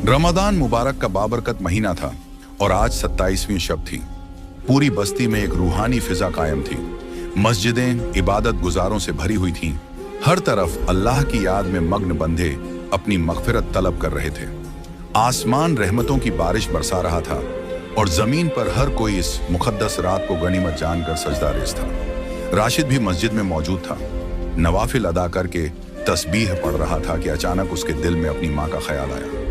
रमदान मुबारक का बाबरकत महीना था और आज 27वीं शब थी। पूरी बस्ती में एक रूहानी फिजा कायम थी। मस्जिदें इबादत गुजारों से भरी हुई थीं। हर तरफ अल्लाह की याद में मग्न बंदे अपनी मगफिरत तलब कर रहे थे। आसमान रहमतों की बारिश बरसा रहा था और जमीन पर हर कोई इस मुकद्दस रात को गनीमत जानकर सजदा रेज़ था। राशिद भी मस्जिद में मौजूद था। नवाफिल अदा करके तस्बीह पढ़ रहा था कि अचानक उसके दिल में अपनी माँ का ख्याल आया।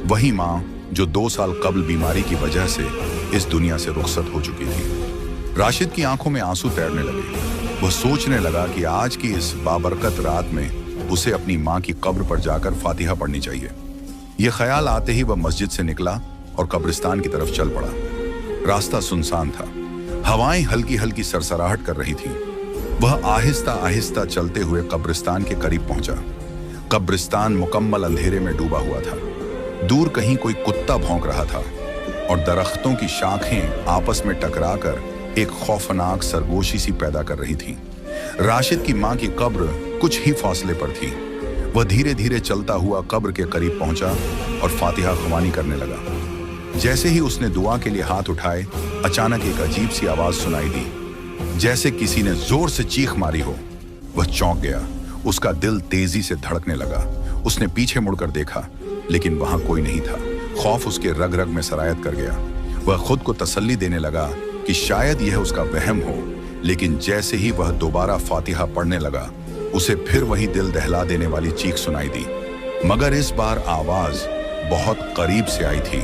वही माँ जो 2 साल कबल बीमारी की वजह से इस दुनिया से रुखसत हो चुकी थी। राशिद की आंखों में आंसू तैरने लगे। वह सोचने लगा कि आज की इस बाबरकत रात में उसे अपनी माँ की कब्र पर जाकर फातिहा पढ़नी चाहिए। यह ख्याल आते ही वह मस्जिद से निकला और कब्रिस्तान की तरफ चल पड़ा। रास्ता सुनसान था। हवाएं हल्की हल्की सरसराहट कर रही थीं। वह आहिस्ता आहिस्ता चलते हुए कब्रिस्तान के करीब पहुंचा। कब्रिस्तान मुकम्मल अंधेरे में डूबा हुआ था। दूर कहीं कोई कुत्ता भौंक रहा था और दरख्तों की शाखें आपस में टकराकर एक खौफनाक सरगोशी सी पैदा कर रही थी। राशिद की मां की कब्र कुछ ही फासले पर थी। वह धीरे धीरे चलता हुआ कब्र के करीब पहुंचा और फातिहा ख्वानी करने लगा। जैसे ही उसने दुआ के लिए हाथ उठाए, अचानक एक अजीब सी आवाज सुनाई दी, जैसे किसी ने जोर से चीख मारी हो। वह चौंक गया। उसका दिल तेजी से धड़कने लगा। उसने पीछे मुड़कर देखा, लेकिन वहां कोई नहीं था। खौफ उसके रग रग में सरायत कर गया। वह खुद को तसल्ली देने लगा कि शायद यह उसका वहम हो, लेकिन जैसे ही वह दोबारा फातिहा पढ़ने लगा, उसे फिर वही दिल दहला देने वाली चीख सुनाई दी, मगर इस बार आवाज बहुत करीब से आई थी,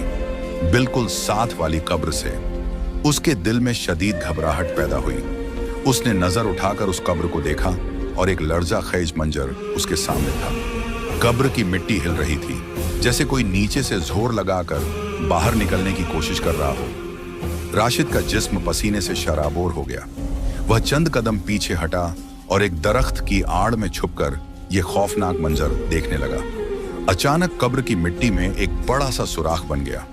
बिल्कुल साथ वाली कब्र से। उसके दिल में शदीद घबराहट पैदा हुई। उसने नजर उठाकर उस कब्र को देखा और एक लर्जा खेज मंजर उसके सामने था। कब्र की मिट्टी हिल रही थी, जैसे कोई नीचे से जोर लगाकर बाहर निकलने की कोशिश कर रहा हो। राशिद का जिस्म पसीने से शराबोर हो गया। वह चंद कदम पीछे हटा और एक दरख्त की आड़ में छुपकर यह खौफनाक मंजर देखने लगा। अचानक कब्र की मिट्टी में एक बड़ा सा सुराख बन गया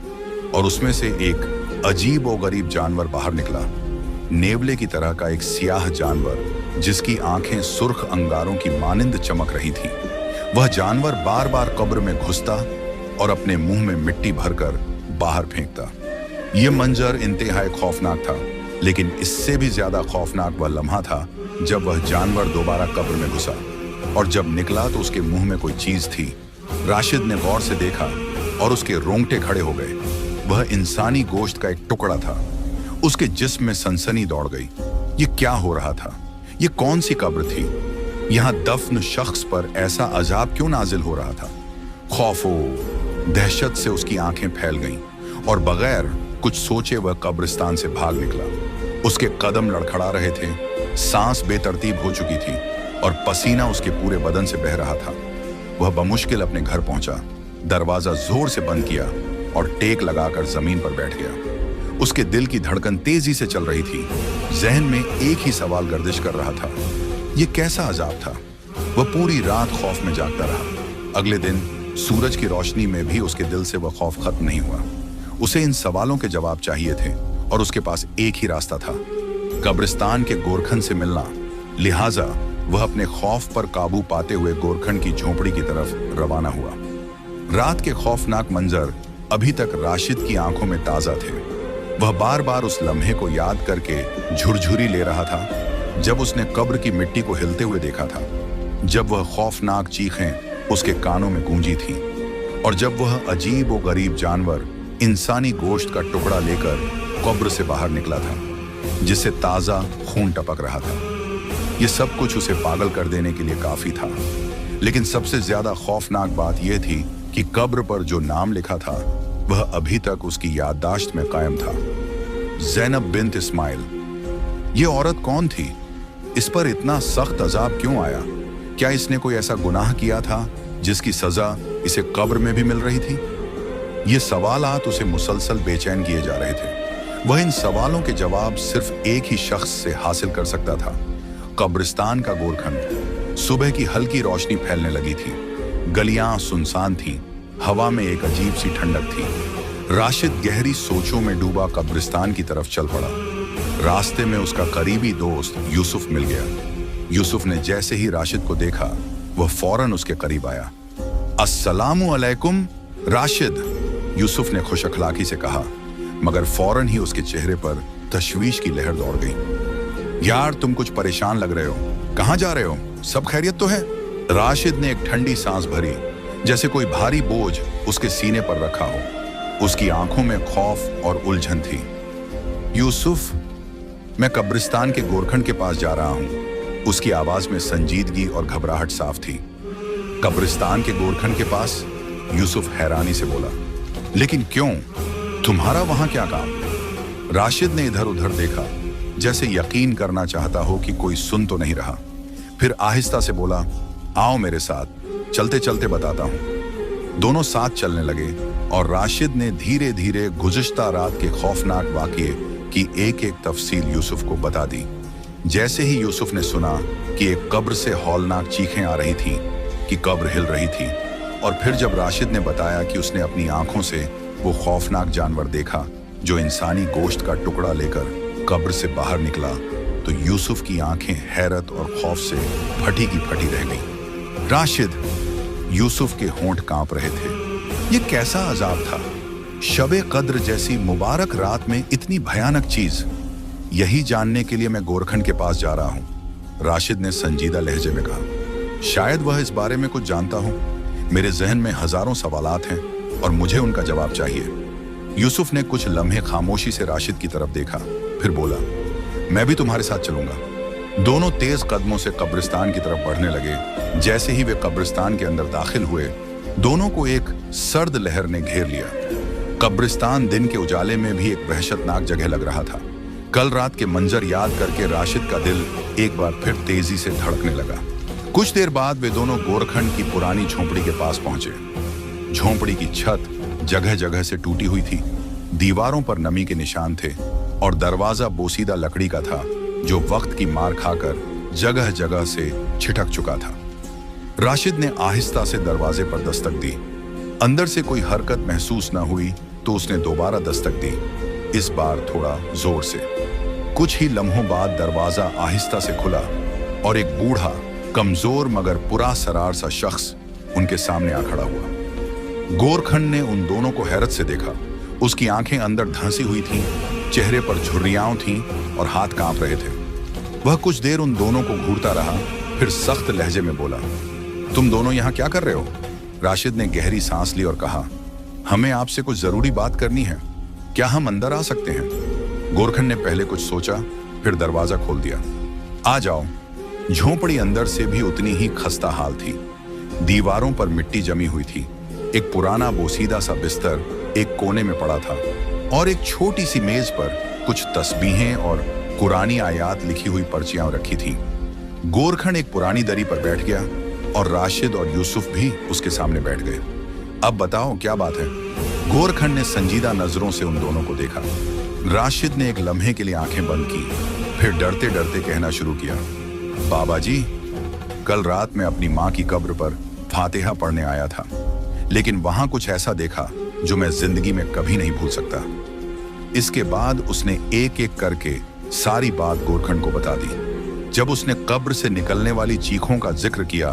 और उसमें से एक अजीब और गरीब जानवर बाहर निकला। नेवले की तरह का एक सियाह जानवर जिसकी आंखें सुर्ख अंगारों की मानिंद चमक रही थीं। वह जानवर बार बार कब्र में घुसता और अपने मुंह में मिट्टी भरकर बाहर फेंकता। यह मंजर इंतहाई खौफनाक था, लेकिन इससे भी ज्यादा खौफनाक वह लम्हा था जब वह जानवर दोबारा कब्र में घुसा और जब निकला तो उसके मुंह में कोई चीज थी। राशिद ने गौर से देखा और उसके रोंगटे खड़े हो गए। वह इंसानी गोश्त का एक टुकड़ा था। उसके जिस्म में सनसनी दौड़ गई। ये क्या हो रहा था? ये कौन सी कब्र थी? यहाँ दफन शख्स पर ऐसा अजाब क्यों नाजिल हो रहा था? खौफो दहशत से उसकी आंखें फैल गईं और बगैर कुछ सोचे वह कब्रिस्तान से भाग निकला। उसके कदम लड़खड़ा रहे थे, सांस बेतरतीब हो चुकी थी और पसीना उसके पूरे बदन से बह रहा था। वह बमुश्किल अपने घर पहुंचा, दरवाजा जोर से बंद किया और टेक लगाकर जमीन पर बैठ गया। उसके दिल की धड़कन तेजी से चल रही थी। जहन में एक ही सवाल गर्दिश कर रहा था, यह कैसा अजाब था? वह पूरी रात खौफ में जागता रहा। अगले दिन सूरज की रोशनी में भी उसके दिल से वह खौफ खत्म नहीं हुआ। उसे इन सवालों के जवाब चाहिए थे और उसके पास एक ही रास्ता था, कब्रिस्तान के गोरखन से मिलना। लिहाजा वह अपने खौफ पर काबू पाते हुए गोरखन की झोपड़ी की तरफ रवाना हुआ। रात के खौफनाक मंजर अभी तक राशिद की आंखों में ताजा थे। वह बार बार उस लम्हे को याद करके झुरझुरी ले रहा था जब उसने कब्र की मिट्टी को हिलते हुए देखा था, जब वह खौफनाक चीखें उसके कानों में गूंजी थीं और जब वह अजीब और गरीब जानवर इंसानी गोश्त का टुकड़ा लेकर कब्र से बाहर निकला था, जिससे ताजा खून टपक रहा था। यह सब कुछ उसे पागल कर देने के लिए काफी था, लेकिन सबसे ज्यादा खौफनाक बात यह थी कि कब्र पर जो नाम लिखा था वह अभी तक उसकी याददाश्त में कायम था। ज़ैनब बिन्त इस्माइल। ये औरत कौन थी? इस पर इतना सख्त अजाब क्यों आया? क्या इसने कोई ऐसा गुनाह किया था जिसकी सजा इसे कब्र में भी मिल रही थी? ये सवालात उसे मुसलसल बेचैन किए जा रहे थे। वह इन सवालों के जवाब सिर्फ एक ही शख्स से हासिल कर सकता था, कब्रिस्तान का गोरखन। सुबह की हल्की रोशनी फैलने लगी थी। गलियां सुनसान थीं। हवा में एक अजीब सी ठंडक थी। राशिद गहरी सोचों में डूबा कब्रिस्तान की तरफ चल पड़ा। रास्ते में उसका करीबी दोस्त यूसुफ मिल गया। यूसुफ ने जैसे ही राशिद को देखा, वह फौरन उसके करीब आया। अस्सलामु अलैकुम, राशिद, यूसुफ ने खुश अखलाकी से कहा, मगर फौरन ही उसके चेहरे पर तशवीश की लहर दौड़ गई। यार तुम कुछ परेशान लग रहे हो, कहाँ जा रहे हो? सब खैरियत तो है? राशिद ने एक ठंडी सांस भरी, जैसे कोई भारी बोझ उसके सीने पर रखा हो। उसकी आंखों में खौफ और उलझन थी। यूसुफ, मैं कब्रिस्तान के गोरखंड के पास जा रहा हूं। उसकी आवाज में संजीदगी और घबराहट साफ थी। कब्रिस्तान के गोरखंड के पास? यूसुफ हैरानी से बोला, लेकिन क्यों? तुम्हारा वहां क्या काम? राशिद ने इधर उधर देखा, जैसे यकीन करना चाहता हो कि कोई सुन तो नहीं रहा। फिर आहिस्ता से बोला, आओ मेरे साथ, चलते चलते बताता हूं। दोनों साथ चलने लगे और राशिद ने धीरे धीरे गुज़िश्ता रात के खौफनाक वाक़ये की एक एक तफसील यूसुफ को बता दी। जैसे ही यूसुफ ने सुना कि एक कब्र से हौलनाक चीखें आ रही थीं, कि कब्र हिल रही थी, और फिर जब राशिद ने बताया कि उसने अपनी आंखों से वो खौफनाक जानवर देखा जो इंसानी गोश्त का टुकड़ा लेकर कब्र से बाहर निकला, तो यूसुफ की आंखें हैरत और खौफ से फटी की फटी रह गईं। राशिद, यूसुफ के होंठ कांप रहे थे। ये कैसा अजाब था? शबे कद्र जैसी मुबारक रात में इतनी भयानक चीज। यही जानने के लिए मैं गोरखंड के पास जा रहा हूं, राशिद ने संजीदा लहजे में कहा। शायद वह इस बारे में कुछ जानता हो। मेरे जहन में हजारों सवालात हैं और मुझे उनका जवाब चाहिए। यूसुफ ने कुछ लम्हे खामोशी से राशिद की तरफ देखा, फिर बोला, मैं भी तुम्हारे साथ चलूंगा। दोनों तेज कदमों से कब्रिस्तान की तरफ बढ़ने लगे। जैसे ही वे कब्रिस्तान के अंदर दाखिल हुए, दोनों को एक सर्द लहर ने घेर लिया। कब्रिस्तान दिन के उजाले में भी एक वहशतनाक जगह लग रहा था। कल रात के मंजर याद करके राशिद का दिल एक बार फिर तेजी से धड़कने लगा। कुछ देर बाद वे दोनों गोरखंड की पुरानी झोंपड़ी के पास पहुंचे। झोंपड़ी की छत जगह जगह से टूटी हुई थी, दीवारों पर नमी के निशान थे और दरवाजा बोसीदा लकड़ी का था जो वक्त की मार खाकर जगह जगह से छिटक चुका था। राशिद ने आहिस्ता से दरवाजे पर दस्तक दी। अंदर से कोई हरकत महसूस न हुई तो उसने दोबारा दस्तक दी, इस बार थोड़ा जोर से। कुछ ही लम्हों बाद दरवाजा आहिस्ता से खुला और एक बूढ़ा, कमजोर मगर पुरा सरार सा शख्स उनके सामने आ खड़ा हुआ। गोरखंड ने उन दोनों को हैरत से देखा। उसकी आंखें अंदर धंसी हुई थीं, चेहरे पर झुर्रियां थीं और हाथ कांप रहे थे। वह कुछ देर उन दोनों को घूरता रहा, फिर सख्त लहजे में बोला, तुम दोनों यहाँ क्या कर रहे हो? राशिद ने गहरी सांस ली और कहा, हमें आपसे कुछ जरूरी बात करनी है, क्या हम अंदर आ सकते हैं? गोरखंड ने पहले कुछ सोचा, फिर दरवाजा खोल दिया। आ जाओ। झोंपड़ी अंदर से भी उतनी ही खस्ता हाल थी। दीवारों पर मिट्टी जमी हुई थी। एक पुराना बोसीदा सा बिस्तर एक कोने में पड़ा था और एक छोटी सी मेज पर कुछ तस्बीहें और कुरानी आयात लिखी हुई पर्चियां रखी थीं। गोरखंड एक पुरानी दरी पर बैठ गया और राशिद और यूसुफ भी उसके सामने बैठ गए। अब बताओ क्या बात है? गोरखंड ने संजीदा नजरों से उन दोनों को देखा। राशिद ने एक लम्हे के लिए आंखें बंद की, फिर डरते डरते कहना शुरू किया, बाबा जी, कल रात मैं अपनी माँ की कब्र पर फातिहा पढ़ने आया था, लेकिन वहां कुछ ऐसा देखा जो मैं जिंदगी में कभी नहीं भूल सकता। इसके बाद उसने एक एक करके सारी बात गोरखंड को बता दी। जब उसने कब्र से निकलने वाली चीखों का जिक्र किया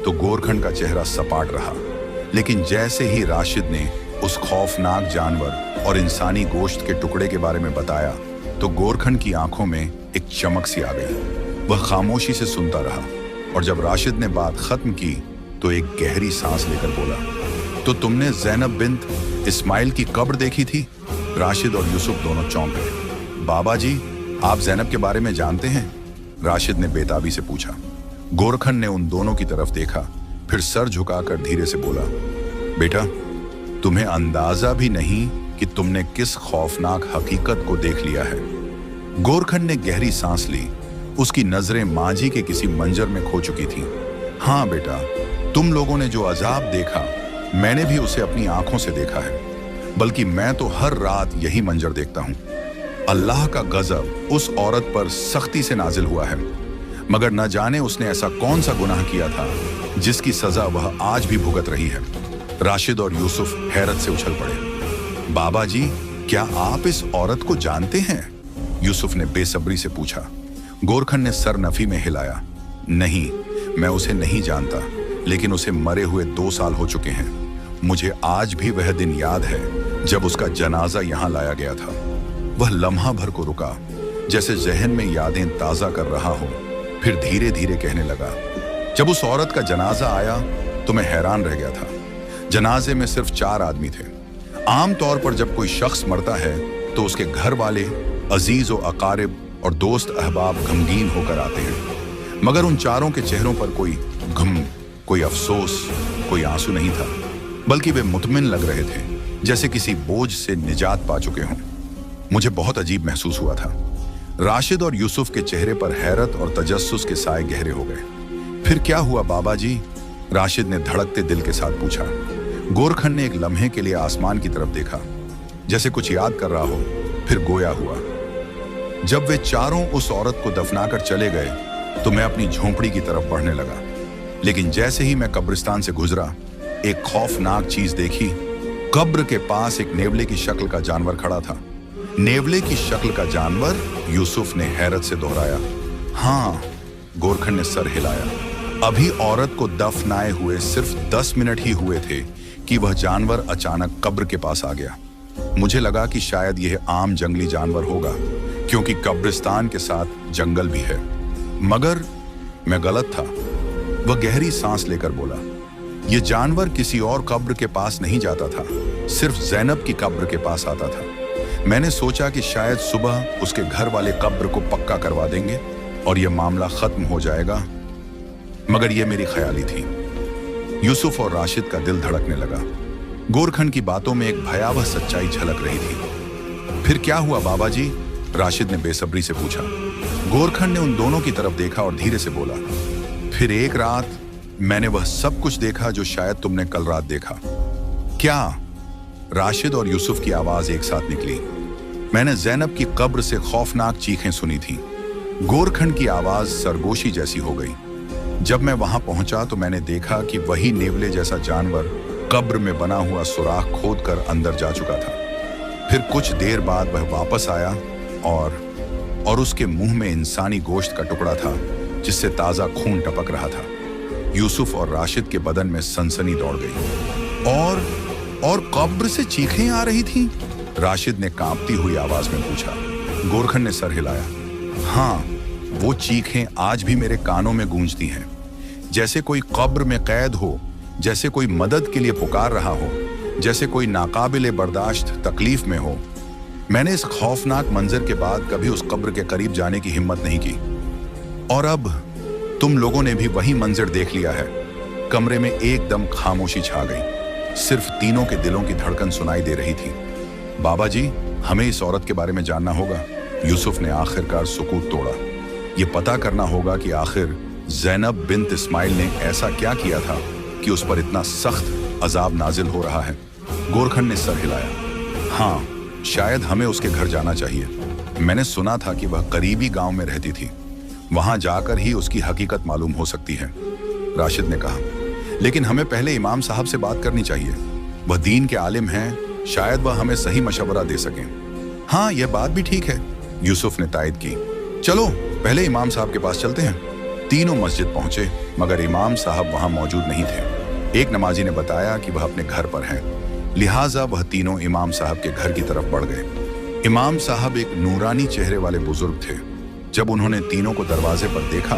तो गोरखंड का चेहरा सपाट रहा, लेकिन जैसे ही राशिद ने उस खौफनाक जानवर और इंसानी गोश्त के टुकड़े के बारे में बताया तो गोरखंड की आंखों में एक चमक सी आ गई। वह खामोशी से सुनता रहा और जब राशिद ने बात खत्म की तो एक गहरी सांस लेकर बोला, तो तुमने ज़ैनब बिन्त इस्माइल की कब्र देखी थी? राशिद और यूसुफ दोनों चौंक गए। बाबा जी, आप ज़ैनब के बारे में जानते हैं? राशिद ने बेताबी से पूछा। गोरखंड ने उन दोनों की तरफ देखा, फिर सर झुकाकर धीरे से बोला, बेटा, तुम्हें अंदाजा भी नहीं कि तुमने किस खौफनाक हकीकत को देख लिया है। गोरखंड ने गहरी सांस ली। उसकी नजरें मांझी के किसी मंजर में खो चुकी थीं। हाँ बेटा, तुम लोगों ने जो अजाब देखा, मैंने भी उसे अपनी आंखों से देखा है, बल्कि मैं तो हर रात यही मंजर देखता हूँ। अल्लाह का गजब उस औरत पर सख्ती से नाजिल हुआ है, मगर न जाने उसने ऐसा कौन सा गुनाह किया था जिसकी सजा वह आज भी भुगत रही है। राशिद और यूसुफ हैरत से उछल पड़े। बाबा जी, क्या आप इस औरत को जानते हैं? यूसुफ ने बेसब्री से पूछा। गोरखंड ने सर नफी में हिलाया। नहीं, मैं उसे नहीं जानता, लेकिन उसे मरे हुए 2 साल हो चुके हैं। मुझे आज भी वह दिन याद है जब उसका जनाजा यहाँ लाया गया था। वह लम्हा भर को रुका, जैसे जहन में यादें ताजा कर रहा हो, फिर धीरे धीरे कहने लगा, जब उस औरत का जनाजा आया तो मैं हैरान रह गया था। जनाजे में सिर्फ 4 आदमी थे। आमतौर पर जब कोई शख्स मरता है तो उसके घर वाले, अजीज व अकारिब और दोस्त अहबाब गमगीन होकर आते हैं, मगर उन चारों के चेहरों पर कोई गम, कोई अफसोस, कोई आंसू नहीं था, बल्कि वे मुतमिन लग रहे थे, जैसे किसी बोझ से निजात पा चुके हों। मुझे बहुत अजीब महसूस हुआ था। राशिद और यूसुफ के चेहरे पर हैरत और तजस्सुस के साए गहरे हो गए। फिर क्या हुआ बाबा जी? राशिद ने धड़कते दिल के साथ पूछा। गोरखन ने एक लम्हे के लिए आसमान की तरफ देखा, जैसे कुछ याद कर रहा हो, फिर गोया हुआ। जब वे चारों उस औरत को दफनाकर चले गए तो मैं अपनी झोंपड़ी की तरफ बढ़ने लगा, लेकिन जैसे ही मैं कब्रिस्तान से गुजरा, एक खौफनाक चीज देखी। कब्र के पास एक नेवले की शक्ल का जानवर खड़ा था। नेवले की शक्ल का जानवर? यूसुफ ने हैरत से दोहराया। हाँ, गोरखन ने सर हिलाया। अभी औरत को दफनाए हुए सिर्फ 10 मिनट ही हुए थे कि वह जानवर अचानक कब्र के पास आ गया। मुझे लगा कि शायद यह आम जंगली जानवर होगा, क्योंकि कब्रिस्तान के साथ जंगल भी है, मगर मैं गलत था। वह गहरी सांस लेकर बोला, यह जानवर किसी और कब्र के पास नहीं जाता था, सिर्फ ज़ैनब की कब्र के पास आता था। मैंने सोचा कि शायद सुबह उसके घर वाले कब्र को पक्का करवा देंगे और यह मामला खत्म हो जाएगा, मगर यह मेरी ख्याली थी। यूसुफ और राशिद का दिल धड़कने लगा। गोरखन की बातों में एक भयावह सच्चाई झलक रही थी। फिर क्या हुआ बाबा जी? राशिद ने बेसब्री से पूछा। गोरखन ने उन दोनों की तरफ देखा और धीरे से बोला, फिर एक रात मैंने वह सब कुछ देखा जो शायद तुमने कल रात देखा। क्या? राशिद और यूसुफ की आवाज एक साथ निकली। मैंने ज़ैनब की कब्र से खौफनाक चीखें सुनी थी। गोरखन की आवाज सरगोशी जैसी हो गई। जब मैं वहां पहुंचा तो मैंने देखा कि वही नेवले जैसा जानवर कब्र में बना हुआ सुराख खोदकर अंदर जा चुका था। फिर कुछ देर बाद वह वापस आया और उसके मुंह में इंसानी गोश्त का टुकड़ा था, जिससे ताजा खून टपक रहा था। यूसुफ और राशिद के बदन में सनसनी दौड़ गई। और कब्र से चीखें आ रही थीं? राशिद ने कांपती हुई आवाज में पूछा। गोरखन ने सर हिलाया। हाँ, वो चीखें आज भी मेरे कानों में गूंजती हैं, जैसे कोई कब्र में कैद हो, जैसे कोई मदद के लिए पुकार रहा हो, जैसे कोई नाकाबिले बर्दाश्त तकलीफ में हो। मैंने इस खौफनाक मंजर के बाद कभी उस कब्र के करीब जाने की हिम्मत नहीं की। और अब तुम लोगों ने भी वही मंजर देख लिया है। कमरे में एकदम खामोशी छा गई। सिर्फ तीनों के दिलों की धड़कन सुनाई दे रही थी। बाबा जी, हमें इस औरत के बारे में जानना होगा। यूसुफ ने आखिरकार सुकूत तोड़ा। ये पता करना होगा कि आखिर ज़ैनब बिन्त इस्माइल ने ऐसा क्या किया था कि उस पर इतना सख्त अजाब नाजिल हो रहा है। गोरखन ने सर हिलाया। हाँ, शायद हमें उसके घर जाना चाहिए। मैंने सुना था कि वह करीबी गांव में रहती थी। वहां जाकर ही उसकी हकीकत मालूम हो सकती है, राशिद ने कहा। लेकिन हमें पहले इमाम साहब से बात करनी चाहिए। वह दीन के आलिम हैं, शायद वह हमें सही मशवरा दे सकें। हाँ, यह बात भी ठीक है, यूसुफ ने तायद की। चलो पहले इमाम साहब के पास चलते हैं। तीनों मस्जिद पहुंचे, मगर इमाम साहब वहां मौजूद नहीं थे। एक नमाजी ने बताया कि वह अपने घर पर हैं, लिहाजा वह तीनों इमाम साहब के घर की तरफ बढ़ गए। इमाम साहब एक नूरानी चेहरे वाले बुजुर्ग थे। जब उन्होंने तीनों को दरवाजे पर देखा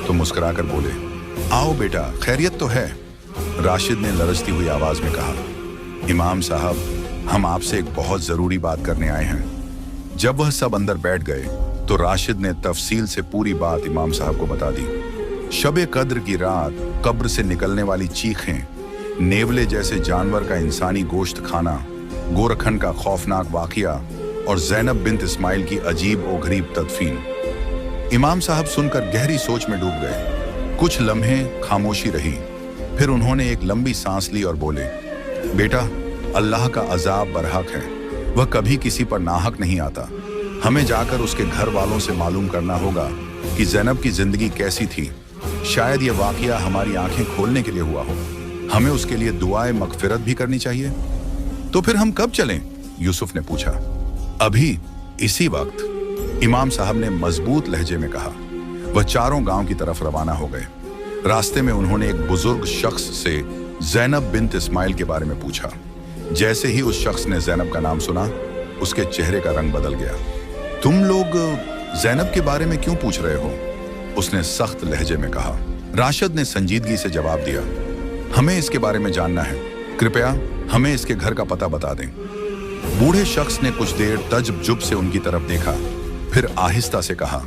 तो मुस्कुराकर बोले, आओ बेटा, खैरियत तो है? राशिद ने लरजती हुई आवाज में कहा। इमाम साहब, हम आपसे एक बहुत जरूरी बात करने आए हैं। जब वह सब अंदर बैठ गए तो राशिद ने तफसील से पूरी बात इमाम साहब को बता दी। शबे कद्र की रात कब्र से निकलने वाली चीखें, नेवले जैसे जानवर का इंसानी गोश्त खाना, गोरखन का खौफनाक वाकया और ज़ैनब बिन्त इस्माइल की अजीब और गरीब तदफीन। इमाम साहब सुनकर गहरी सोच में डूब गए। कुछ लम्हे खामोशी रही, फिर उन्होंने एक लंबी सांस ली और बोले, बेटा, अल्लाह का अजाब बरहक है। वह कभी किसी पर नाहक नहीं आता। हमें जाकर उसके घर वालों से मालूम करना होगा कि ज़ैनब की जिंदगी कैसी थी। शायद यह वाकया हमारी आंखें खोलने के लिए हुआ हो। हमें उसके लिए दुआए मगफिरत भी करनी चाहिए। तो फिर हम कब चलें? यूसुफ ने पूछा। अभी, इसी वक्त, इमाम साहब ने मजबूत लहजे में कहा। वह चारों गांव की तरफ रवाना हो गए। रास्ते में उन्होंने एक बुजुर्ग शख्स से जैनब बिन्त इस्माइल के बारे में पूछा। जैसे ही उस शख्स ने जैनब का नाम सुना, उसके चेहरे का रंग बदल गया। तुम लोग जैनब के बारे में क्यों पूछ रहे हो? उसने सख्त लहजे में कहा। राशिद ने संजीदगी से जवाब दिया, हमें इसके बारे में जानना है, कृपया हमें इसके घर का पता बता दें। बूढ़े शख्स ने कुछ देर तज्जुब से उनकी तरफ देखा, फिर आहिस्ता से कहा,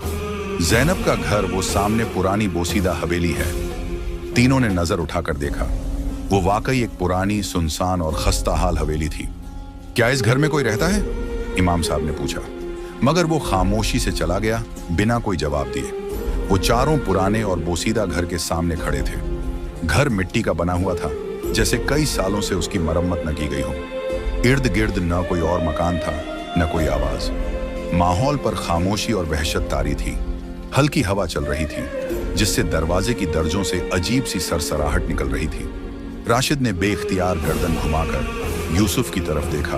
जैनब का घर वो सामने पुरानी बोसीदा हवेली है। तीनों ने नजर उठाकर देखा। वो वाकई एक पुरानी, सुनसान और खस्ता हाल हवेली थी। क्या इस घर में कोई रहता है? इमाम साहब ने पूछा, मगर वो खामोशी से चला गया, बिना कोई जवाब दिए। वो चारों पुराने और बोसीदा घर के सामने खड़े थे। घर मिट्टी का बना हुआ था, जैसे कई सालों से उसकी मरम्मत न की गई हो। इर्द गिर्द न कोई और मकान था, न कोई आवाज। माहौल पर खामोशी और वहशत तारी थी। हल्की हवा चल रही थी, जिससे दरवाजे की दर्जों से अजीब सी सरसराहट निकल रही थी। राशिद ने बेख्तियार गर्दन घुमाकर यूसुफ की तरफ देखा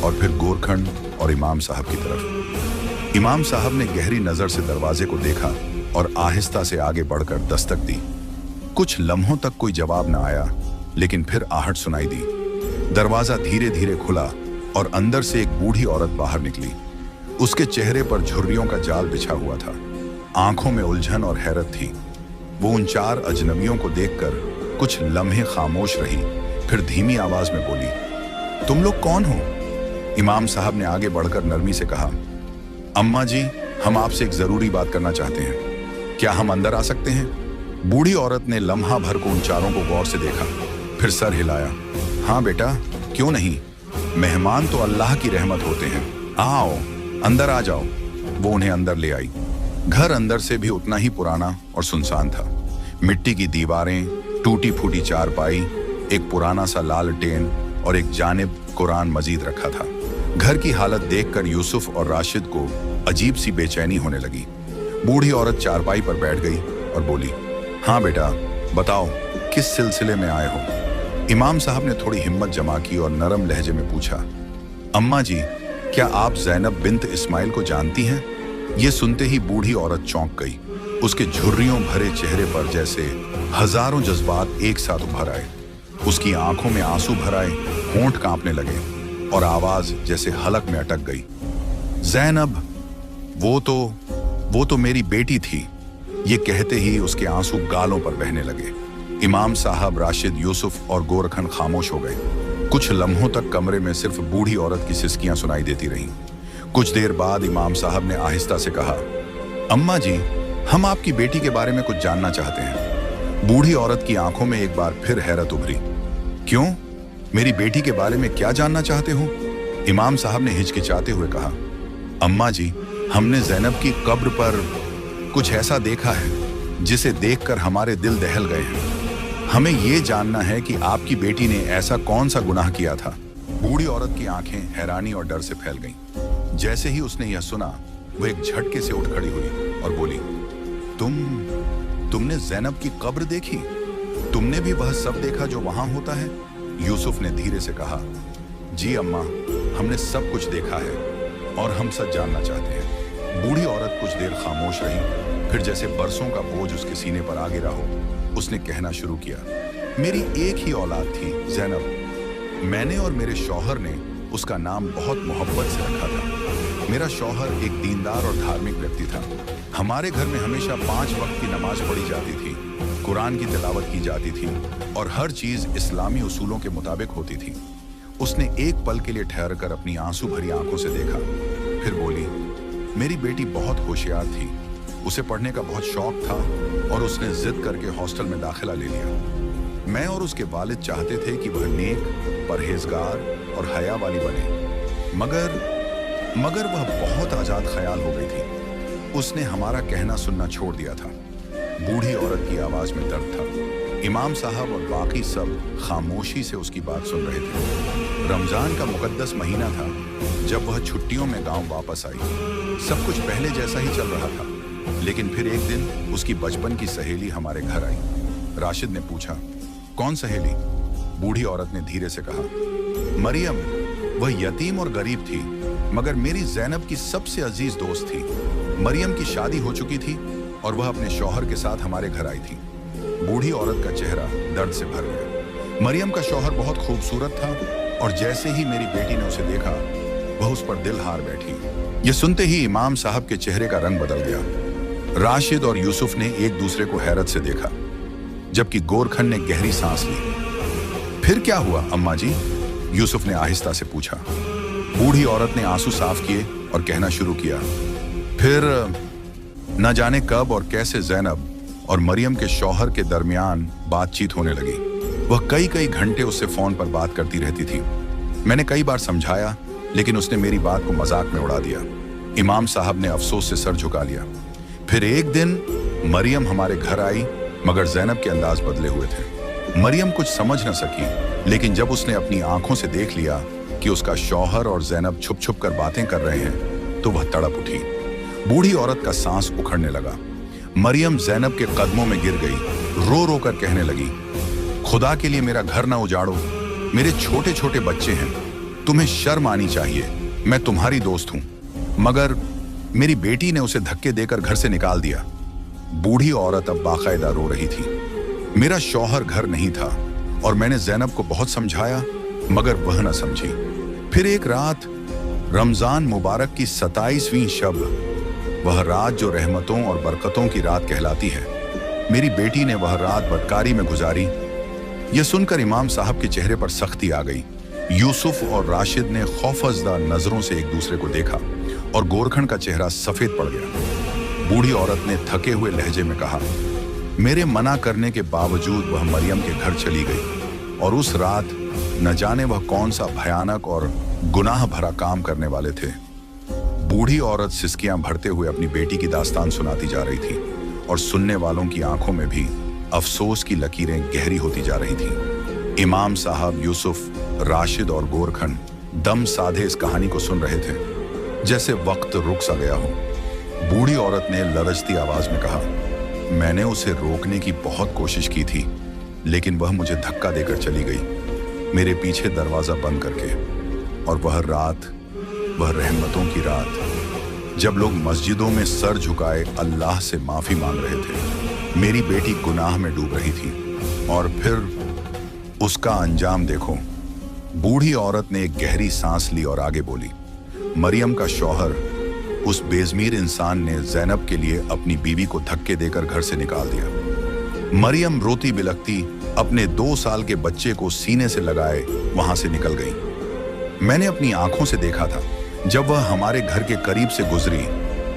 और फिर गोरखंड और इमाम साहब की तरफ। इमाम साहब ने गहरी नजर से दरवाजे को देखा और आहिस्ता से आगे बढ़कर दस्तक दी। कुछ लम्हों तक कोई जवाब न आया, लेकिन फिर आहट सुनाई दी। दरवाजा धीरे धीरे खुला और अंदर से एक बूढ़ी औरत बाहर निकली। उसके चेहरे पर झुर्रियों का जाल बिछा हुआ था। आंखों में उलझन और हैरत थी। वो उन चार अजनबियों को देखकर कुछ लम्हे खामोश रही, फिर धीमी आवाज में बोली, तुम लोग कौन हो? इमाम साहब ने आगे बढ़कर नरमी से कहा, अम्मा जी, हम आपसे एक जरूरी बात करना चाहते हैं, क्या हम अंदर आ सकते हैं? बूढ़ी औरत ने लम्हा भर को उन चारों को गौर से देखा, फिर सर हिलाया। हाँ बेटा, क्यों नहीं, मेहमान तो अल्लाह की रहमत होते हैं, आओ अंदर आ जाओ। वो उन्हें अंदर ले आई। घर अंदर से भी उतना ही पुराना और सुनसान था। मिट्टी की दीवारें, टूटी फूटी चारपाई, एक पुराना सा लालटेन और एक जानिब कुरान मजीद रखा था। घर की हालत देखकर यूसुफ और राशिद को अजीब सी बेचैनी होने लगी। बूढ़ी औरत चारपाई पर बैठ गई और बोली, हाँ बेटा, बताओ किस सिलसिले में आए हो? इमाम साहब ने थोड़ी हिम्मत जमा की और नरम लहजे में पूछा, अम्मा जी, क्या आप जैनब बिन्त इस्माइल को जानती हैं? ये सुनते ही बूढ़ी औरत चौंक गई। उसके झुर्रियों भरे चेहरे पर जैसे हजारों जज्बात एक साथ उभर आए। उसकी आंखों में आंसू भर आए, होंठ कांपने लगे और आवाज जैसे हलक में अटक गई। जैनब, वो तो मेरी बेटी थी। ये कहते ही उसके आंसू गालों पर बहने लगे। इमाम साहब, राशिद, यूसुफ और गोरखन खामोश हो गए। कुछ लम्हों तक कमरे में सिर्फ बूढ़ी औरत की सिसकियां सुनाई देती रहीं। कुछ देर बाद इमाम साहब ने आहिस्ता से कहा, अम्मा जी, हम आपकी बेटी के बारे में कुछ जानना चाहते हैं। बूढ़ी औरत की आंखों में एक बार फिर हैरत उभरी। क्यों? मेरी बेटी के बारे में क्या जानना चाहते हो? इमाम साहब ने हिचकिचाते हुए कहा, अम्मा जी, हमने जैनब की कब्र पर कुछ ऐसा देखा है जिसे देखकर हमारे दिल दहल गए हैं। हमें ये जानना है कि आपकी बेटी ने ऐसा कौन सा गुनाह किया था। बूढ़ी औरत की आंखें हैरानी और डर से फैल गईं। जैसे ही उसने यह सुना, वो एक झटके से उठ खड़ी हुई और बोली, तुमने जैनब की कब्र देखी? तुमने भी वह सब देखा जो वहां होता है? यूसुफ ने धीरे से कहा, जी अम्मा, हमने सब कुछ देखा है और हम सच जानना चाहते हैं। बूढ़ी औरत कुछ देर खामोश रही, फिर जैसे बरसों का बोझ उसके सीने पर आ गिरा हो, उसने कहना शुरू किया, मेरी एक ही औलाद थी, जैनब। मैंने और मेरे शौहर ने उसका नाम बहुत मोहब्बत से रखा था। मेरा शौहर एक दीनदार और धार्मिक व्यक्ति था। हमारे घर में हमेशा 5 वक्त की नमाज पढ़ी जाती थी, कुरान की तिलावत की जाती थी और हर चीज इस्लामी उसूलों के मुताबिक होती थी। उसने एक पल के लिए ठहर कर अपनी आंसू भरी आंखों से देखा, फिर बोली, मेरी बेटी बहुत होशियार थी, उसे पढ़ने का बहुत शौक था और उसने जिद करके हॉस्टल में दाखिला ले लिया। मैं और उसके वालिद चाहते थे कि वह नेक, परहेजगार और हया वाली बने, मगर वह बहुत आजाद ख्याल हो गई थी। उसने हमारा कहना सुनना छोड़ दिया था। बूढ़ी औरत की आवाज में दर्द था। इमाम साहब और बाकी सब खामोशी से उसकी बात सुन रहे थे। रमजान का मुकद्दस महीना था जब वह छुट्टियों में गांव वापस आई। सब कुछ पहले जैसा ही चल रहा था, लेकिन फिर एक दिन उसकी बचपन की सहेली हमारे घर आई। राशिद ने पूछा, कौन सहेली? बूढ़ी औरत ने धीरे से कहा, मरियम। वह यतीम और गरीब थी, मगर मेरी जैनब की सबसे अजीज दोस्त थी। मरियम की शादी हो चुकी थी और वह अपने शौहर के साथ हमारे घर आई थी। बूढ़ी औरत का चेहरा दर्द से भर गया। मरियम का शौहर बहुत खूबसूरत था और जैसे ही मेरी बेटी ने उसे देखा वह उस पर दिल हार बैठी। ये सुनते ही इमाम साहब के चेहरे का रंग बदल गया। राशिद और यूसुफ ने एक दूसरे को हैरत से देखा, जबकि गोरखन ने गहरी सांस ली। फिर क्या हुआ अम्मा जी? यूसुफ ने आहिस्ता से पूछा। बूढ़ी औरत ने आंसू साफ किए और कहना शुरू किया, फिर न जाने कब और कैसे ज़ैनब और मरियम के शौहर के दरमियान बातचीत होने लगी। वह कई कई घंटे उससे फोन पर बात करती रहती थी। मैंने कई बार समझाया, लेकिन उसने मेरी बात को मजाक में उड़ा दिया। इमाम साहब ने अफसोस से सर झुका लिया। फिर एक दिन मरियम हमारे घर आई, मगर ज़ैनब के अंदाज बदले हुए थे। मरियम कुछ समझ न सकी, लेकिन जब उसने अपनी आंखों से देख लिया कि उसका शौहर और ज़ैनब छुप छुप कर बातें कर रहे हैं, तो वह तड़प उठी। बूढ़ी औरत का सांस उखड़ने लगा। मरियम ज़ैनब के कदमों में गिर गई, रो रो कर कहने लगी, खुदा के लिए मेरा घर ना उजाड़ो, मेरे छोटे छोटे बच्चे हैं, तुम्हें शर्म आनी चाहिए, मैं तुम्हारी दोस्त हूं, मगर मेरी बेटी ने उसे धक्के देकर घर से निकाल दिया। बूढ़ी औरत अब बाकायदा रो रही थी। मेरा शौहर घर नहीं था और मैंने ज़ैनब को बहुत समझाया, मगर वह न समझी। फिर एक रात, रमजान मुबारक की 27वीं शब, वह रात जो रहमतों और बरकतों की रात कहलाती है, मेरी बेटी ने वह रात बदकारी में गुजारी। यह सुनकर इमाम साहब के चेहरे पर सख्ती आ गई। यूसुफ और राशिद ने खौफजदा नजरों से एक दूसरे को देखा और गोरखन का चेहरा सफेद पड़ गया। बूढ़ी औरत ने थके हुए लहजे में कहा, मेरे मना करने के बावजूद वह मरियम के घर चली गई और उस रात न जाने वह कौन सा भयानक और गुनाह भरा काम करने वाले थे। बूढ़ी औरत सिसकियां भरते हुए अपनी बेटी की दास्तान सुनाती जा रही थी और सुनने वालों की आंखों में भी अफसोस की लकीरें गहरी होती जा रही थीं। इमाम साहब, यूसुफ, राशिद और गोरखन दम साधे इस कहानी को सुन रहे थे, जैसे वक्त रुक सा गया हो। बूढ़ी औरत ने लरजती आवाज में कहा, मैंने उसे रोकने की बहुत कोशिश की थी, लेकिन वह मुझे धक्का देकर चली गई, मेरे पीछे दरवाजा बंद करके। और वह रात, वह रहमतों की रात, जब लोग मस्जिदों में सर झुकाए अल्लाह से माफी मांग रहे थे, मेरी बेटी गुनाह में डूब रही थी। और फिर उसका अंजाम देखो। बूढ़ी औरत ने एक गहरी सांस ली और आगे बोली, मरियम का शौहर, उस बेज़मीर इंसान ने ज़ैनब के लिए अपनी बीवी को धक्के देकर घर से निकाल दिया। मरियम रोती बिलखती अपने 2 साल के बच्चे को सीने से लगाए वहां से निकल गई। मैंने अपनी आंखों से देखा था, जब वह हमारे घर के करीब से गुजरी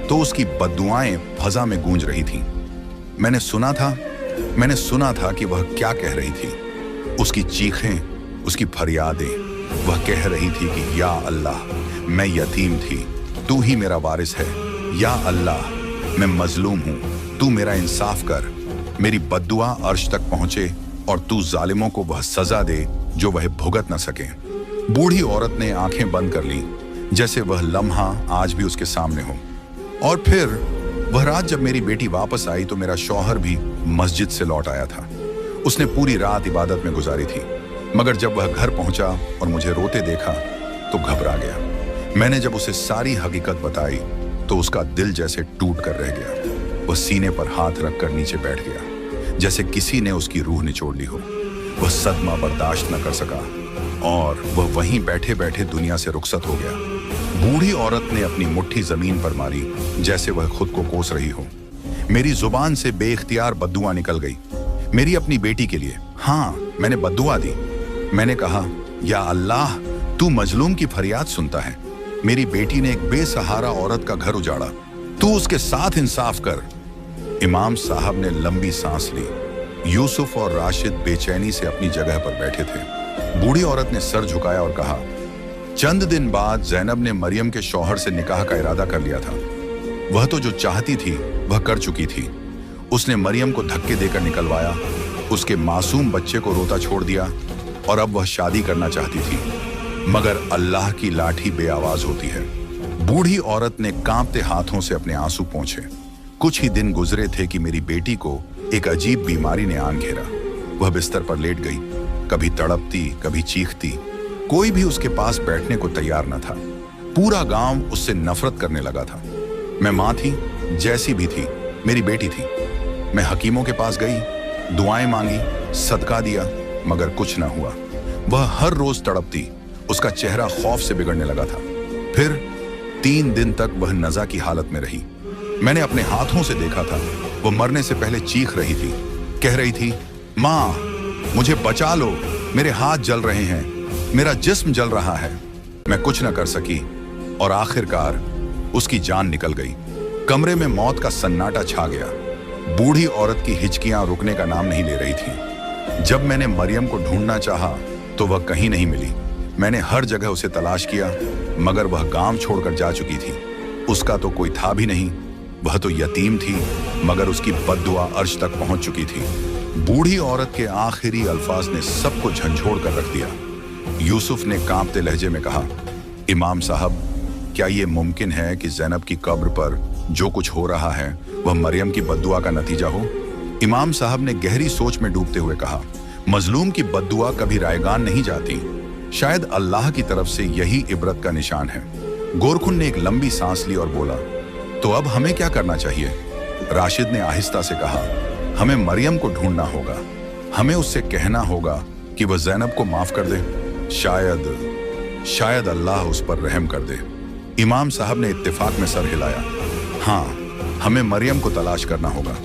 तो उसकी बद्दुआएं फजा में गूंज रही थीं। मैंने सुना था कि वह क्या कह रही थी। उसकी चीखें, उसकी फरियादें। वह कह रही थी कि या अल्लाह, मैं यतीम थी, तू ही मेरा वारिस है। या अल्लाह, मैं मजलूम हूं, तू मेरा इंसाफ कर। मेरी बद्दुआ अर्श तक पहुंचे और तू जालिमों को वह सजा दे जो वह भुगत न सके। बूढ़ी औरत ने आंखें बंद कर ली, जैसे वह लम्हा आज भी उसके सामने हो। और फिर वह रात जब मेरी बेटी वापस आई तो मेरा शौहर भी मस्जिद से लौट आया था। उसने पूरी रात इबादत में गुजारी थी, मगर जब वह घर पहुंचा और मुझे रोते देखा तो घबरा गया। मैंने जब उसे सारी हकीकत बताई तो उसका दिल जैसे टूट कर रह गया। वह सीने पर हाथ रखकर नीचे बैठ गया, जैसे किसी ने उसकी रूह निचोड़ ली हो। वह सदमा बर्दाश्त न कर सका और वह वहीं बैठे बैठे दुनिया से रुखसत हो गया। बूढ़ी औरत ने अपनी मुट्ठी जमीन पर मारी, जैसे वह खुद को कोस रही हो। मेरी जुबान से बेइख्तियार बद्दुआ निकल गई, मेरी अपनी बेटी के लिए। हाँ, मैंने बद्दुआ दी। मैंने कहा, या अल्लाह, तू मजलूम की फरियाद सुनता है। मेरी बेटी ने एक बेसहारा औरत का घर उजाड़ा, तू उसके साथ इंसाफ कर। इमाम साहब ने लंबी सांस ली। यूसुफ और राशिद बेचैनी से अपनी जगह पर बैठे थे। बूढ़ी औरत ने सर झुकाया और कहा, चंद दिन बाद ज़ैनब ने मरियम के शौहर से निकाह का इरादा कर लिया था। वह तो जो चाहती थी वह कर चुकी थी। उसने मरियम को धक्के देकर निकलवाया, उसके मासूम बच्चे को रोता छोड़ दिया और अब वह शादी करना चाहती थी, मगर अल्लाह की लाठी बेआवाज होती है। बूढ़ी औरत ने कांपते हाथों से अपने आंसू पोंछे। कुछ ही दिन गुजरे थे कि मेरी बेटी को एक अजीब बीमारी ने आन घेरा। वह बिस्तर पर लेट गई, कभी तड़पती, कभी चीखती। कोई भी उसके पास बैठने को तैयार न था। पूरा गांव उससे नफरत करने लगा था। मैं माँ थी, जैसी भी थी, मेरी बेटी थी। मैं हकीमों के पास गई, दुआएं मांगी, सदका दिया, मगर कुछ ना हुआ। वह हर रोज तड़पती, उसका चेहरा खौफ से बिगड़ने लगा था। फिर 3 दिन तक वह नज़ा की हालत में रही। मैंने अपने हाथों से देखा था, वो मरने से पहले चीख रही थी, कह रही थी, माँ मुझे बचा लो, मेरे हाथ जल रहे हैं, मेरा जिस्म जल रहा है। मैं कुछ न कर सकी और आखिरकार उसकी जान निकल गई। कमरे में मौत का सन्नाटा छा गया। बूढ़ी औरत की हिचकियां रुकने का नाम नहीं ले रही थी। जब मैंने मरियम को ढूंढना चाहा तो वह कहीं नहीं मिली। मैंने हर जगह उसे तलाश किया, मगर वह गांव छोड़कर जा चुकी थी। उसका तो कोई था भी नहीं, वह तो यतीम थी, मगर उसकी बद्दुआ अर्श तक पहुंच चुकी थी। बूढ़ी औरत के आखिरी अल्फाज ने सबको झंझोड़ कर रख दिया। यूसुफ ने कांपते लहजे में कहा, इमाम साहब, क्या ये मुमकिन है कि ज़ैनब की कब्र पर जो कुछ हो रहा है वह मरियम की बद्दुआ का नतीजा हो? इमाम साहब ने गहरी सोच में डूबते हुए कहा, मजलूम की बद्दुआ कभी रायगान नहीं जाती। शायद अल्लाह की तरफ से यही इबरत का निशान है। गोरखुन ने एक लंबी सांस ली और बोला, तो अब हमें क्या करना चाहिए? राशिद ने आहिस्ता से कहा, हमें मरियम को ढूंढना होगा। हमें उससे कहना होगा कि वह ज़ैनब को माफ कर दे। शायद अल्लाह उस पर रहम कर दे। इमाम साहब ने इत्तेफाक में सर हिलाया। हाँ, हमें मरियम को तलाश करना होगा।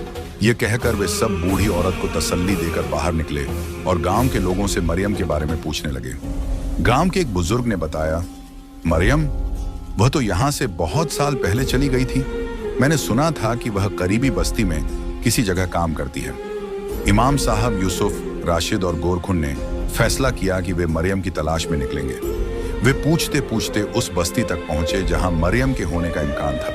ये कहकर वे सब बूढ़ी औरत को तसल्ली देकर बाहर निकले और गांव के लोगों से मरियम के बारे में पूछने लगे। गांव के एक बुजुर्ग ने बताया, मरियम, वह तो यहाँ से बहुत साल पहले चली गई थी। मैंने सुना था कि वह करीबी बस्ती में किसी जगह काम करती है। इमाम साहब, यूसुफ, राशिद और गोरखुन ने फैसला किया कि वे मरियम की तलाश में निकलेंगे। वे पूछते पूछते उस बस्ती तक पहुंचे जहां मरियम के होने का इम्कान था।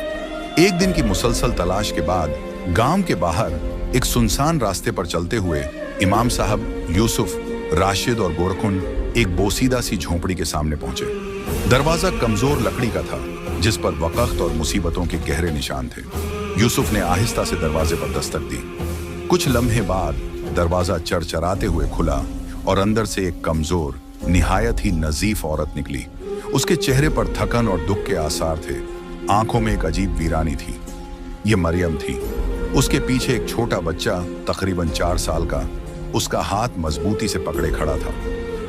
एक दिन की मुसलसल तलाश के बाद गांव के बाहर एक सुनसान रास्ते पर चलते हुए इमाम साहब, यूसुफ, राशिद और गोरखुन एक बोसीदा सी झोंपड़ी के सामने पहुंचे। दरवाजा कमजोर लकड़ी का था, जिस पर वक़्त और मुसीबतों के गहरे निशान थे। यूसुफ ने आहिस्ता से दरवाजे पर दस्तक दी। कुछ लम्हे बाद दरवाजा चरचराते हुए खुला और अंदर से एक कमजोर, निहायत ही नजीफ औरत निकली। उसके चेहरे पर थकन और दुख के आसार थे। आंखों में एक अजीब वीरानी थी। ये मरियम थी। उसके पीछे एक छोटा बच्चा तकरीबन 4 साल का उसका हाथ मजबूती से पकड़े खड़ा था।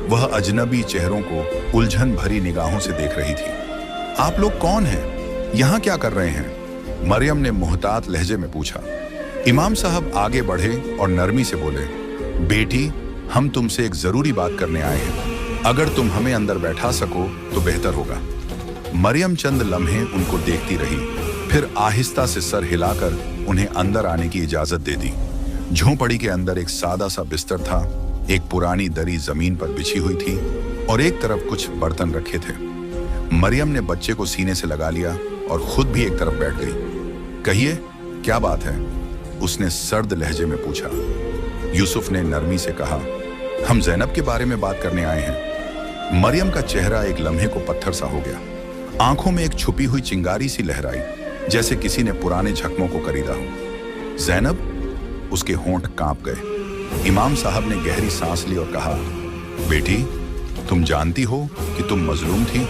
वह अजनबी चेहरों को उलझन भरी निगाहों से देख रही थी। आप लोग कौन हैं? यहाँ क्या कर रहे हैं? मरियम ने मुहतात लहजे में पूछा। इमाम साहब आगे बढ़े और नरमी से बोले, बेटी, हम तुमसे एक जरूरी बात करने आए हैं। अगर तुम हमें अंदर बैठा सको तो बेहतर होगा। मरियम चंद लम्हे उनको देखती रही, फिर आहिस्ता से सर हिलाकर उन्हें अंदर आने की इजाजत दे दी। झोंपड़ी के अंदर एक सादा सा बिस्तर था, एक पुरानी दरी जमीन पर बिछी हुई थी और एक तरफ कुछ बर्तन रखे थे। मरियम ने बच्चे को सीने से लगा लिया और खुद भी एक तरफ बैठ गई। कहिए, क्या बात है? उसने सर्द लहजे में पूछा। यूसुफ ने नरमी से कहा, हम ज़ैनब के बारे में बात करने आए हैं। मरियम का चेहरा एक लम्हे को पत्थर सा हो गया। आंखों में एक छुपी हुई चिंगारी सी लहराई, जैसे किसी ने पुराने जख्मों को करीदा हो। ज़ैनब? उसके होंठ कांप गए। इमाम साहब ने गहरी सांस ली और कहा, बेटी, तुम जानती हो कि तुम मजलूम थी।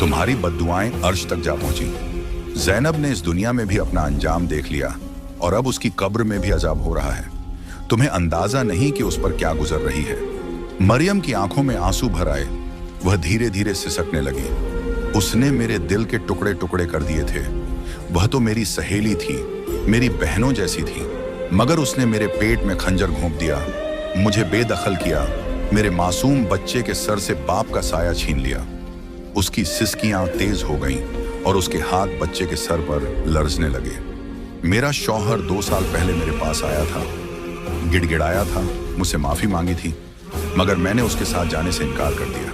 तुम्हारी बद्दुआएं अर्श तक जा पहुंची। ज़ैनब ने इस दुनिया में भी अपना अंजाम देख लिया और अब उसकी कब्र में भी अजाब हो रहा है। तुम्हें अंदाजा नहीं कि उस पर क्या गुजर रही है। मरियम की आंखों में आंसू भर आए। वह धीरे धीरे सिसकने लगी। उसने मेरे दिल के टुकड़े टुकड़े कर दिए थे। वह तो मेरी सहेली थी, मेरी बहनों जैसी थी, मगर उसने मेरे पेट में खंजर घोंप दिया, मुझे बेदखल किया, मेरे मासूम बच्चे के सर से बाप का साया छीन लिया। उसकी सिसकियां तेज हो गईं और उसके हाथ बच्चे के सर पर लरजने लगे। मेरा शौहर 2 साल पहले मेरे पास आया था, गिड़गिड़ाया था, मुझसे माफी मांगी थी, मगर मैंने उसके साथ जाने से इनकार कर दिया।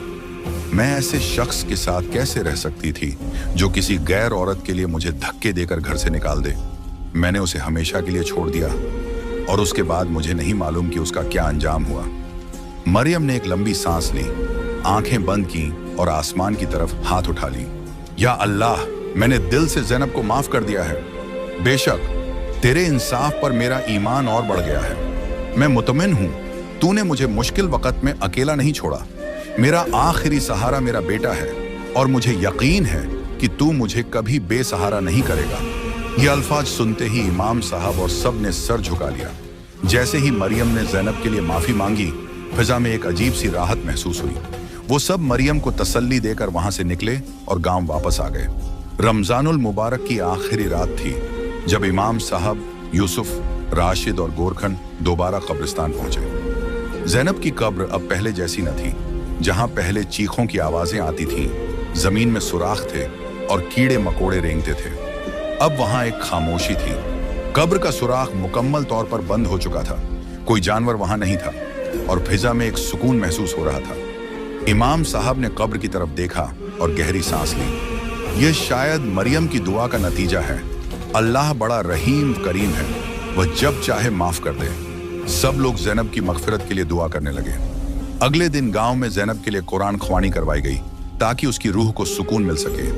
मैं ऐसे शख्स के साथ कैसे रह सकती थी जो किसी गैर औरत के लिए मुझे धक्के देकर घर से निकाल दे। मैंने उसे हमेशा के लिए छोड़ दिया और उसके बाद मुझे नहीं मालूम कि उसका क्या अंजाम हुआ। मरियम ने एक लंबी सांस ली, आंखें बंद की और आसमान की तरफ हाथ उठा ली। या अल्लाह, मैंने दिल से ज़ैनब को माफ कर दिया है। बेशक तेरे इंसाफ पर मेरा ईमान और बढ़ गया है। मैं मुतमिन हूं, तूने मुझे मुश्किल वक्त में अकेला नहीं छोड़ा। मेरा आखिरी सहारा मेरा बेटा है और मुझे यकीन है कि तू मुझे कभी बेसहारा नहीं करेगा। ये अल्फाज सुनते ही इमाम साहब और सब ने सर झुका लिया। जैसे ही मरियम ने ज़ैनब के लिए माफी मांगी, फिजा में एक अजीब सी राहत महसूस हुई। वो सब मरियम को तसल्ली देकर वहां से निकले और गांव वापस आ गए। रमजानुल मुबारक की आखिरी रात थी जब इमाम साहब, यूसुफ, राशिद और गोरखन दोबारा कब्रिस्तान पहुंचे। जैनब की कब्र अब पहले जैसी न थी। जहां पहले चीखों की आवाजें आती थीं, जमीन में सुराख थे और कीड़े मकोड़े रेंगते थे, अब वहां एक खामोशी थी। कब्र का सुराख मुकम्मल तौर पर बंद हो चुका था। कोई जानवर वहां नहीं था और फिजा में एक सुकून महसूस हो रहा था। इमाम साहब ने कब्र की तरफ देखा और गहरी सांस ली। यह शायद मरियम की दुआ का नतीजा है। अल्लाह बड़ा रहीम करीम है, वह जब चाहे माफ कर दे। सब लोग जैनब की मगफिरत के लिए दुआ करने लगे। अगले दिन गांव में जैनब के लिए कुरान ख्वानी करवाई गई ताकि उसकी रूह को सुकून मिल सके।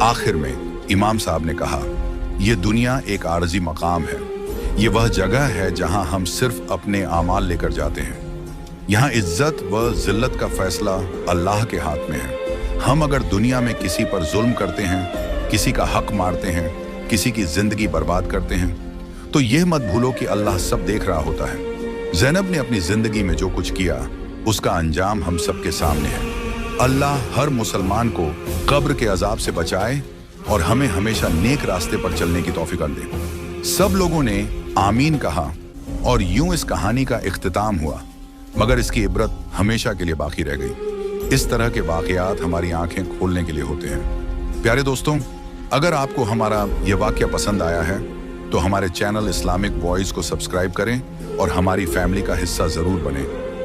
आखिर में इमाम साहब ने कहा, यह दुनिया एक आरजी मकाम है। ये वह जगह है जहां हम सिर्फ अपने आमाल लेकर जाते हैं। यहाँ इज्जत व जिल्लत का फैसला अल्लाह के हाथ में है। हम अगर दुनिया में किसी पर जुल्म करते हैं, किसी का हक मारते हैं, किसी की जिंदगी बर्बाद करते हैं, तो यह मत भूलो कि अल्लाह सब देख रहा होता है। जैनब ने अपनी जिंदगी में जो कुछ किया उसका अंजाम हम सबके सामने है। अल्लाह हर मुसलमान को कब्र के अजाब से बचाए और हमें हमेशा नेक रास्ते पर चलने की तौफीक दे। सब लोगों ने आमीन कहा और यूं इस कहानी का इख्तिताम हुआ, मगर इसकी इबरत हमेशा के लिए बाकी रह गई। इस तरह के वाकयात हमारी आंखें खोलने के लिए होते हैं। प्यारे दोस्तों, अगर आपको हमारा यह वाकया पसंद आया है तो हमारे चैनल इस्लामिक वॉइस को सब्सक्राइब करें और हमारी फैमिली का हिस्सा जरूर बने।